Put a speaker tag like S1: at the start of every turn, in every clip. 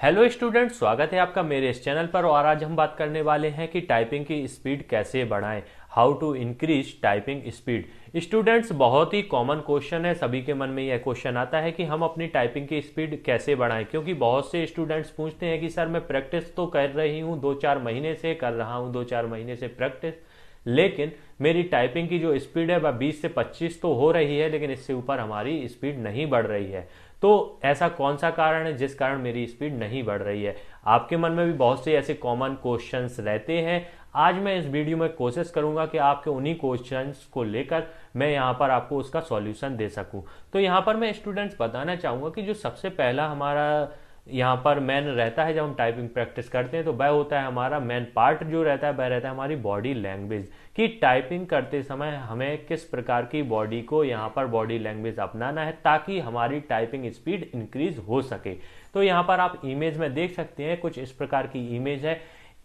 S1: Hello student, स्वागत है आपका मेरे इस चैनल पर। और आज हम बात करने वाले हैं कि टाइपिंग की स्पीड कैसे बढ़ाएं, how to increase typing speed. Students, बहुत ही कॉमन क्वेश्चन है, सभी के मन में यह क्वेश्चन आता है कि हम अपनी टाइपिंग की स्पीड कैसे बढ़ाएं। क्योंकि बहुत से स्टूडेंट्स पूछते हैं कि सर मैं प्रैक्टिस तो कर रही हूँ, 2-4 महीने से कर रहा हूँ, 2-4 महीने से प्रैक्टिस, लेकिन मेरी टाइपिंग की जो स्पीड है वह 20 से 25 तो हो रही है, लेकिन इससे ऊपर हमारी स्पीड नहीं बढ़ रही है। तो ऐसा कौन सा कारण है जिस कारण मेरी स्पीड नहीं बढ़ रही है? आपके मन में भी बहुत से ऐसे कॉमन क्वेश्चंस रहते हैं। आज मैं इस वीडियो में कोशिश करूंगा कि आपके उन्हीं क्वेश्चंस को लेकर मैं यहाँ पर आपको उसका सॉल्यूशन दे सकूं। तो यहाँ पर मैं स्टूडेंट्स बताना चाहूंगा कि जो सबसे पहला हमारा यहाँ पर मेन रहता है जब हम टाइपिंग प्रैक्टिस करते हैं, तो वह होता है हमारा मेन पार्ट जो रहता है, वह रहता है हमारी बॉडी लैंग्वेज। कि टाइपिंग करते समय हमें किस प्रकार की बॉडी को यहाँ पर बॉडी लैंग्वेज अपनाना है ताकि हमारी टाइपिंग स्पीड इंक्रीज हो सके। तो यहाँ पर आप इमेज में देख सकते हैं, कुछ इस प्रकार की इमेज है।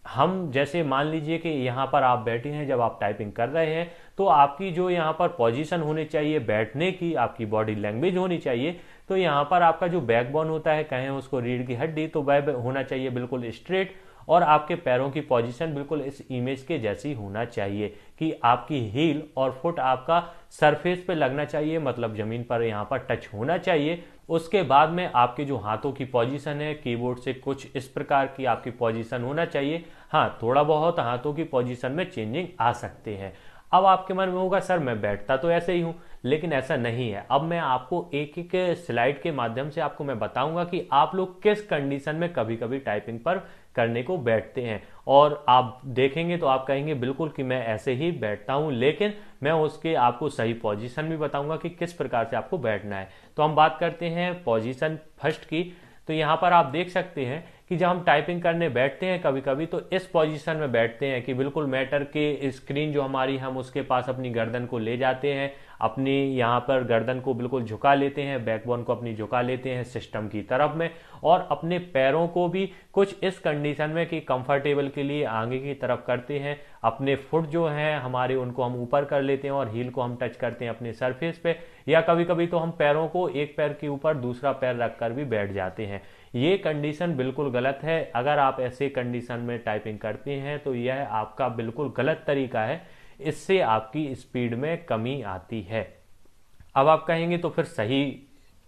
S1: हम जैसे मान लीजिए कि यहाँ पर आप बैठे हैं, जब आप टाइपिंग कर रहे हैं तो आपकी जो यहाँ पर पोजीशन होनी चाहिए बैठने की, आपकी बॉडी लैंग्वेज होनी चाहिए। तो यहाँ पर आपका जो बैकबोन होता है, कहें उसको रीढ़ की हड्डी, तो वह होना चाहिए बिल्कुल स्ट्रेट। और आपके पैरों की पोजीशन बिल्कुल इस इमेज के जैसी होना चाहिए कि आपकी हील और फुट आपका सरफेस पे लगना चाहिए, मतलब जमीन पर यहाँ पर टच होना चाहिए। उसके बाद में आपके जो हाथों की पोजीशन है, कीबोर्ड से कुछ इस प्रकार की आपकी पोजीशन होना चाहिए। हाँ, थोड़ा बहुत हाथों की पोजीशन में चेंजिंग आ सकते हैं। अब आपके मन में होगा सर मैं बैठता तो ऐसे ही हूं, लेकिन ऐसा नहीं है। अब मैं आपको एक एक स्लाइड के माध्यम से आपको मैं बताऊंगा कि आप लोग किस कंडीशन में कभी कभी टाइपिंग पर करने को बैठते हैं। और आप देखेंगे तो आप कहेंगे बिल्कुल कि मैं ऐसे ही बैठता हूं, लेकिन मैं उसके आपको सही पोजीशन भी बताऊंगा कि किस प्रकार से आपको बैठना है। तो हम बात करते हैं पोजीशन फर्स्ट की। तो यहाँ पर आप देख सकते हैं कि जब हम टाइपिंग करने बैठते हैं कभी कभी तो इस पोजीशन में बैठते हैं कि बिल्कुल मैटर के स्क्रीन जो हमारी, हम उसके पास अपनी गर्दन को ले जाते हैं, अपनी यहाँ पर गर्दन को बिल्कुल झुका लेते हैं, बैकबोन को अपनी झुका लेते हैं सिस्टम की तरफ में, और अपने पैरों को भी कुछ इस कंडीशन में कि कंफर्टेबल के लिए आगे की तरफ करते हैं। अपने फुट जो हैं हमारे, उनको हम ऊपर कर लेते हैं और हील को हम टच करते हैं अपने सरफेस पे। या कभी कभी तो हम पैरों को एक पैर के ऊपर दूसरा पैर रखकर भी बैठ जाते हैं। ये कंडीशन बिल्कुल गलत है। अगर आप ऐसे कंडीशन में टाइपिंग करते हैं तो यह आपका बिल्कुल गलत तरीका है, इससे आपकी स्पीड में कमी आती है। अब आप कहेंगे तो फिर सही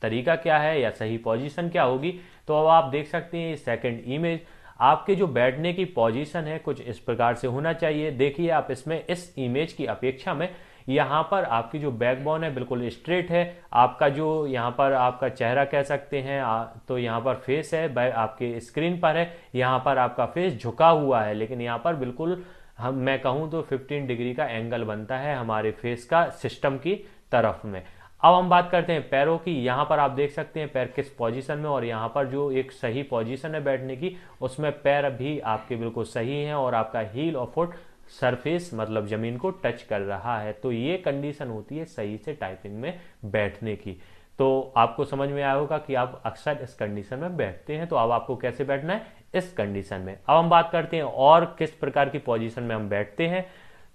S1: तरीका क्या है या सही पोजीशन क्या होगी? तो अब आप देख सकते हैं सेकंड इमेज, आपके जो बैठने की पोजीशन है कुछ इस प्रकार से होना चाहिए। देखिए आप इसमें इस इमेज की अपेक्षा में यहाँ पर आपकी जो बैकबोन है बिल्कुल स्ट्रेट है। आपका जो यहाँ पर आपका चेहरा कह सकते हैं, तो यहाँ पर फेस है, आपके स्क्रीन पर है, यहाँ पर आपका फेस झुका हुआ है, लेकिन यहाँ पर बिल्कुल हम मैं कहूँ तो 15 डिग्री का एंगल बनता है हमारे फेस का सिस्टम की तरफ में। अब हम बात करते हैं पैरों की। यहाँ पर आप देख सकते हैं पैर किस पोजीशन में, और यहाँ पर जो एक सही पोजीशन है बैठने की, उसमें पैर भी आपके बिल्कुल सही हैं और आपका हील और फुट सरफेस मतलब जमीन को टच कर रहा है। तो ये कंडीशन होती है सही से टाइपिंग में बैठने की। तो आपको समझ में आया होगा कि आप अक्सर इस कंडीशन में बैठते हैं। तो अब आपको कैसे बैठना है इस कंडीशन में। अब हम बात करते हैं और किस प्रकार की पोजीशन में हम बैठते हैं।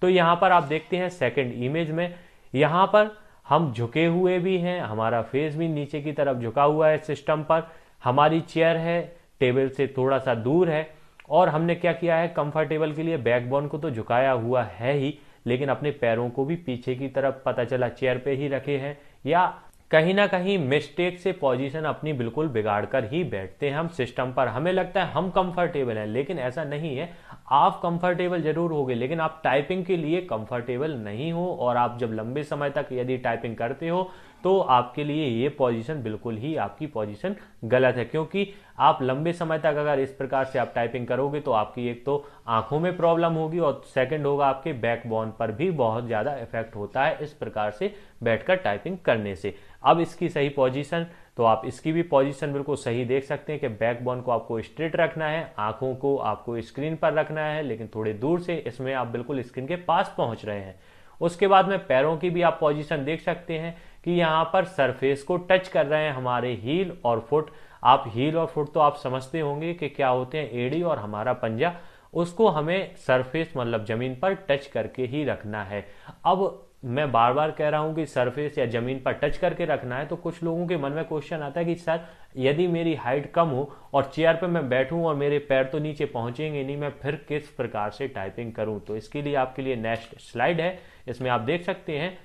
S1: तो यहाँ पर आप देखते हैं सेकंड इमेज में, यहाँ पर हम झुके हुए भी हैं, हमारा फेस भी नीचे की तरफ झुका हुआ है सिस्टम पर, हमारी चेयर है टेबल से थोड़ा सा दूर है, और हमने क्या किया है कंफर्टेबल के लिए बैकबोन को तो झुकाया हुआ है ही, लेकिन अपने पैरों को भी पीछे की तरफ पता चला चेयर पे ही रखे हैं, या कहीं ना कहीं मिस्टेक से पोजीशन अपनी बिल्कुल बिगाड़ कर ही बैठते हैं हम सिस्टम पर। हमें लगता है हम कंफर्टेबल हैं, लेकिन ऐसा नहीं है। आप कंफर्टेबल जरूर होगे, लेकिन आप टाइपिंग के लिए कंफर्टेबल नहीं हो। और आप जब लंबे समय तक यदि टाइपिंग करते हो तो आपके लिए ये पोजीशन बिल्कुल ही आपकी पोजीशन गलत है। क्योंकि आप लंबे समय तक अगर इस प्रकार से आप टाइपिंग करोगे तो आपकी एक तो आंखों में प्रॉब्लम होगी, और सेकंड होगा आपके बैकबोन पर भी बहुत ज्यादा इफेक्ट होता है इस प्रकार से बैठकर टाइपिंग करने से। अब इसकी सही पोजीशन, तो आप इसकी भी पोजीशन बिल्कुल सही देख सकते हैं कि बैकबोन को आपको स्ट्रेट रखना है, आंखों को आपको स्क्रीन पर रखना है, लेकिन थोड़े दूर से, इसमें आप बिल्कुल स्क्रीन के पास पहुंच रहे हैं। उसके बाद में पैरों की भी आप पोजीशन देख सकते हैं कि यहाँ पर सरफेस को टच कर रहे हैं हमारे हील और फुट। आप हील और फुट तो आप समझते होंगे कि क्या होते हैं, एड़ी और हमारा पंजा, उसको हमें सरफेस मतलब जमीन पर टच करके ही रखना है। अब मैं बार बार कह रहा हूं कि सरफेस या जमीन पर टच करके रखना है, तो कुछ लोगों के मन में क्वेश्चन आता है कि सर यदि मेरी हाइट कम हो और चेयर पे मैं बैठूं और मेरे पैर तो नीचे पहुंचेंगे नहीं, मैं फिर किस प्रकार से टाइपिंग करूं। तो इसके लिए आपके लिए नेक्स्ट स्लाइड है, इसमें आप देख सकते हैं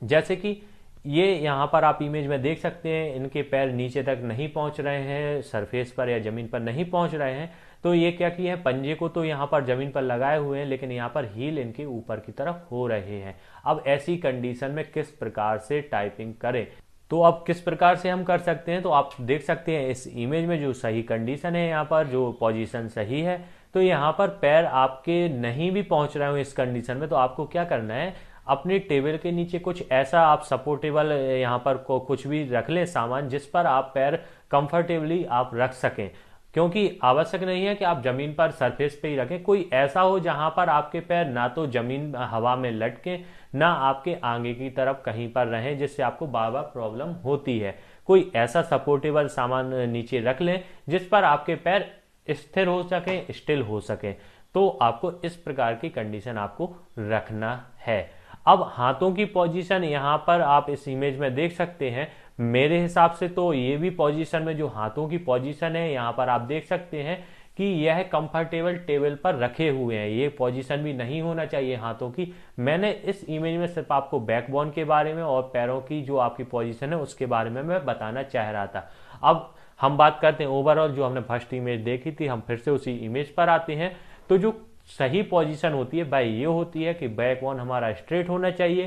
S1: जैसे कि ये यहाँ पर आप इमेज में देख सकते हैं, इनके पैर नीचे तक नहीं पहुंच रहे हैं, सरफेस पर या जमीन पर नहीं पहुंच रहे हैं। तो ये क्या किए हैं, पंजे को तो यहाँ पर जमीन पर लगाए हुए हैं, लेकिन यहाँ पर हील इनके ऊपर की तरफ हो रहे हैं। अब ऐसी कंडीशन में किस प्रकार से टाइपिंग करें, तो अब किस प्रकार से हम कर सकते हैं, तो आप देख सकते हैं इस इमेज में जो सही कंडीशन है, यहाँ पर जो पोजीशन सही है, तो यहाँ पर पैर आपके नहीं भी पहुंच रहे हो इस कंडीशन में, तो आपको क्या करना है, अपनी टेबल के नीचे कुछ ऐसा आप सपोर्टेबल यहाँ पर कुछ भी रख लें सामान, जिस पर आप पैर कंफर्टेबली आप रख सकें। क्योंकि आवश्यक नहीं है कि आप जमीन पर सरफेस पे ही रखें, कोई ऐसा हो जहां पर आपके पैर ना तो जमीन हवा में लटके, ना आपके आगे की तरफ कहीं पर रहें, जिससे आपको बार बार प्रॉब्लम होती है। कोई ऐसा सपोर्टेबल सामान नीचे रख लें जिस पर आपके पैर स्थिर हो सके, स्टिल हो सके। तो आपको इस प्रकार की कंडीशन आपको रखना है। अब हाथों की पोजीशन यहाँ पर आप इस इमेज में देख सकते हैं, मेरे हिसाब से तो ये भी पोजीशन में जो हाथों की पोजीशन है, यहाँ पर आप देख सकते हैं कि यह कंफर्टेबल टेबल पर रखे हुए हैं, ये पोजीशन भी नहीं होना चाहिए हाथों की। मैंने इस इमेज में सिर्फ आपको बैकबोन के बारे में और पैरों की जो आपकी पोजीशन है उसके बारे में मैं बताना चाह रहा था। अब हम बात करते हैं ओवरऑल, जो हमने फर्स्ट इमेज देखी थी, हम फिर से उसी इमेज पर आते हैं। तो जो सही पोजीशन होती है भाई ये होती है कि बैकबोन हमारा स्ट्रेट होना चाहिए,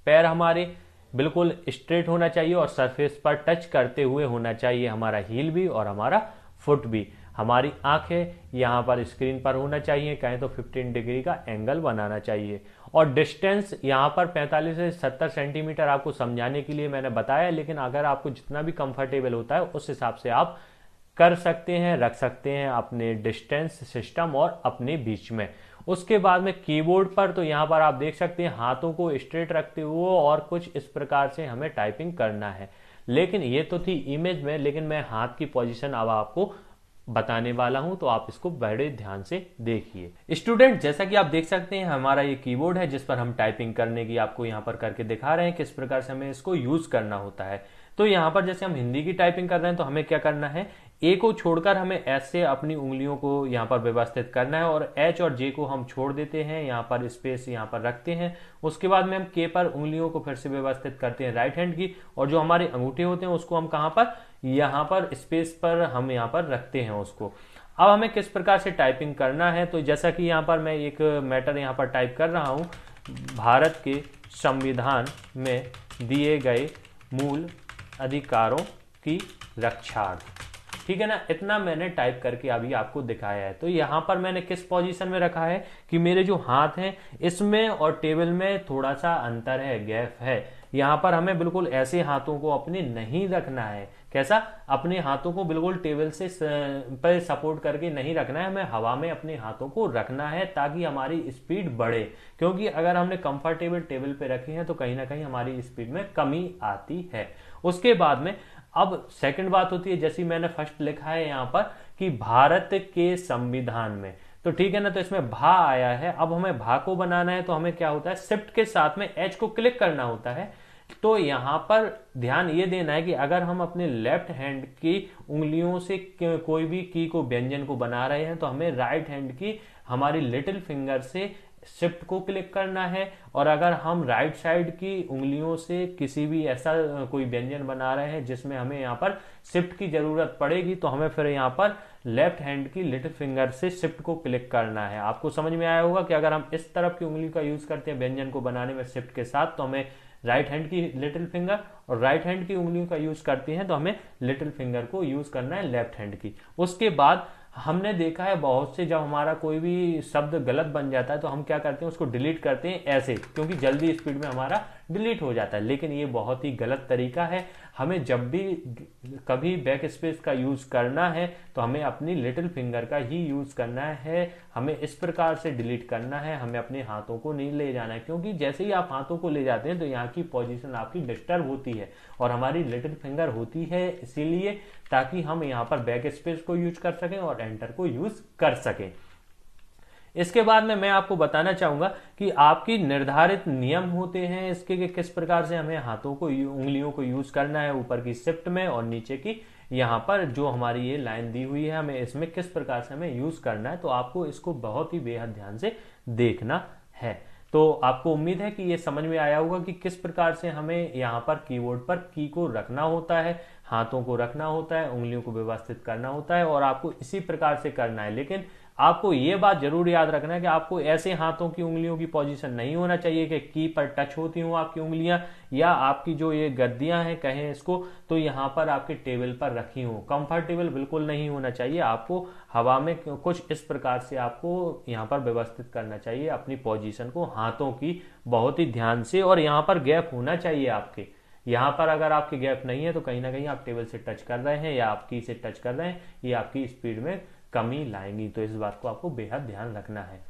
S1: पैर हमारे बिल्कुल स्ट्रेट होना चाहिए और सरफेस पर टच करते हुए होना चाहिए हमारा हील भी और हमारा फुट भी। हमारी आंखें यहाँ पर स्क्रीन पर होना चाहिए, कहें तो 15 डिग्री का एंगल बनाना चाहिए। और डिस्टेंस यहाँ पर 45 से 70 सेंटीमीटर आपको समझाने के लिए मैंने बताया, लेकिन अगर आपको जितना भी कंफर्टेबल होता है उस हिसाब से आप कर सकते हैं, रख सकते हैं अपने डिस्टेंस सिस्टम और अपने बीच में। उसके बाद में कीबोर्ड पर तो यहाँ पर आप देख सकते हैं हाथों को स्ट्रेट रखते हुए और कुछ इस प्रकार से हमें टाइपिंग करना है। लेकिन ये तो थी इमेज में, लेकिन मैं हाथ की पोजीशन अब आपको बताने वाला हूं, तो आप इसको बड़े ध्यान से देखिए। स्टूडेंट, जैसा कि आप देख सकते हैं हमारा ये कीबोर्ड है जिस पर हम टाइपिंग करने की आपको यहाँ पर करके दिखा रहे हैं किस प्रकार से हमें इसको यूज करना होता है। तो यहाँ पर जैसे हम हिंदी की टाइपिंग कर रहे हैं तो हमें क्या करना है, ए को छोड़कर हमें ऐसे अपनी उंगलियों को यहाँ पर व्यवस्थित करना है और एच और जे को हम छोड़ देते हैं, यहाँ पर स्पेस यहाँ पर रखते हैं। उसके बाद में हम के पर उंगलियों को फिर से व्यवस्थित करते हैं राइट हैंड की, और जो हमारे अंगूठे होते हैं उसको हम कहाँ पर, यहाँ पर स्पेस पर हम यहाँ पर रखते हैं उसको। अब हमें किस प्रकार से टाइपिंग करना है, तो जैसा कि यहाँ पर मैं एक मैटर यहाँ पर टाइप कर रहा हूँ, भारत के संविधान में दिए गए मूल अधिकारों की रक्षार्थ। ठीक है ना, इतना मैंने टाइप करके अभी आपको दिखाया है। तो यहाँ पर मैंने किस पोजीशन में रखा है कि मेरे जो हाथ हैं इसमें और टेबल में थोड़ा सा अंतर है, गैप है। यहाँ पर हमें बिल्कुल ऐसे हाथों को अपने नहीं रखना है। कैसा, अपने हाथों को बिल्कुल टेबल से पर सपोर्ट करके नहीं रखना है, हमें हवा में अपने हाथों को रखना है ताकि हमारी स्पीड बढ़े। क्योंकि अगर हमने कंफर्टेबल टेबल पे रखे हैं तो कहीं ना कहीं हमारी स्पीड में कमी आती है। उसके बाद में अब सेकंड बात होती है, जैसी मैंने फर्स्ट लिखा है यहाँ पर कि भारत के संविधान में, तो ठीक है ना, तो इसमें भा आया है। अब हमें भा को बनाना है तो हमें क्या होता है, शिफ्ट के साथ में एच को क्लिक करना होता है। तो यहां पर ध्यान ये देना है कि अगर हम अपने लेफ्ट हैंड की उंगलियों से कोई भी की को, व्यंजन को बना रहे हैं, तो हमें राइट हैंड की हमारी लिटिल फिंगर से शिफ्ट को क्लिक करना है। और अगर हम राइट साइड की उंगलियों से किसी भी ऐसा कोई व्यंजन बना रहे हैं जिसमें हमें यहाँ पर शिफ्ट की जरूरत पड़ेगी, तो हमें फिर यहाँ पर लेफ्ट हैंड की लिटिल फिंगर से शिफ्ट को क्लिक करना है। आपको समझ में आया होगा कि अगर हम इस तरफ की उंगली का यूज करते हैं व्यंजन को बनाने में शिफ्ट के साथ, तो हमें राइट हैंड की लिटिल फिंगर, और राइट हैंड की उंगलियों का यूज करते हैं तो हमें लिटिल फिंगर को यूज करना है लेफ्ट हैंड की। उसके बाद हमने देखा है बहुत से, जब हमारा कोई भी शब्द गलत बन जाता है तो हम क्या करते हैं, उसको डिलीट करते हैं ऐसे, क्योंकि जल्दी स्पीड में हमारा डिलीट हो जाता है। लेकिन ये बहुत ही गलत तरीका है। हमें जब भी कभी बैक स्पेस का यूज करना है तो हमें अपनी लिटिल फिंगर का ही यूज करना है। हमें इस प्रकार से डिलीट करना है, हमें अपने हाथों को नहीं ले जाना है, क्योंकि जैसे ही आप हाथों को ले जाते हैं तो यहाँ की पोजीशन आपकी डिस्टर्ब होती है और हमारी लिटिल फिंगर होती है इसीलिए, ताकि हम यहाँ पर बैक स्पेस को यूज कर सकें और एंटर को यूज कर सकें। इसके बाद में मैं आपको बताना चाहूंगा कि आपकी निर्धारित नियम होते हैं इसके कि किस प्रकार से हमें हाथों को उंगलियों को यूज करना है, ऊपर की शिफ्ट में और नीचे की यहाँ पर जो हमारी ये लाइन दी हुई है हमें इसमें किस प्रकार से हमें यूज करना है। तो आपको इसको बहुत ही बेहद ध्यान से देखना है। तो आपको उम्मीद है कि ये समझ में आया होगा कि किस प्रकार से हमें यहाँ पर कीबोर्ड पर की को रखना होता है, हाथों को रखना होता है, उंगलियों को व्यवस्थित करना होता है और आपको इसी प्रकार से करना है। लेकिन आपको ये बात जरूर याद रखना है कि आपको ऐसे हाथों की उंगलियों की पोजीशन नहीं होना चाहिए कि की पर टच होती हो आपकी उंगलियां, या आपकी जो ये गद्दियां हैं कहें इसको, तो यहाँ पर आपके टेबल पर रखी हो। कंफर्टेबल बिल्कुल नहीं होना चाहिए, आपको हवा में कुछ इस प्रकार से आपको यहाँ पर व्यवस्थित करना चाहिए अपनी पोजीशन को हाथों की बहुत ही ध्यान से। और यहाँ पर गैप होना चाहिए आपके, यहाँ पर अगर आपके गैप नहीं है तो कहीं ना कहीं आप टेबल से टच कर रहे हैं या आप की से टच कर रहे हैं, ये आपकी स्पीड में कमी लाएंगी। तो इस बात को आपको बेहद ध्यान रखना है।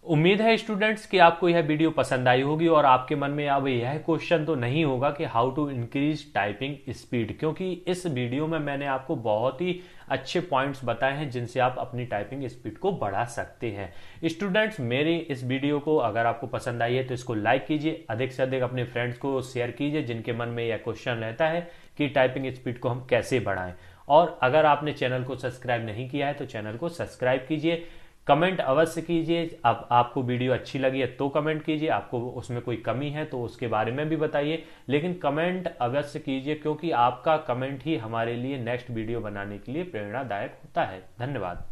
S1: उम्मीद है स्टूडेंट्स कि आपको यह वीडियो पसंद आई होगी और आपके मन में अब यह क्वेश्चन तो नहीं होगा कि how to increase typing speed, क्योंकि इस वीडियो में मैंने आपको बहुत ही अच्छे पॉइंट्स बताए हैं जिनसे आप अपनी टाइपिंग स्पीड को बढ़ा सकते हैं। स्टूडेंट्स, मेरी इस वीडियो को अगर आपको पसंद आई है तो इसको लाइक कीजिए, अधिक से अधिक अपने फ्रेंड्स को शेयर कीजिए जिनके मन में यह क्वेश्चन रहता है कि टाइपिंग स्पीड को हम कैसे बढ़ाएं। और अगर आपने चैनल को सब्सक्राइब नहीं किया है तो चैनल को सब्सक्राइब कीजिए। कमेंट अवश्य कीजिए, अब आपको वीडियो अच्छी लगी है तो कमेंट कीजिए, आपको उसमें कोई कमी है तो उसके बारे में भी बताइए, लेकिन कमेंट अवश्य कीजिए क्योंकि आपका कमेंट ही हमारे लिए नेक्स्ट वीडियो बनाने के लिए प्रेरणादायक होता है। धन्यवाद।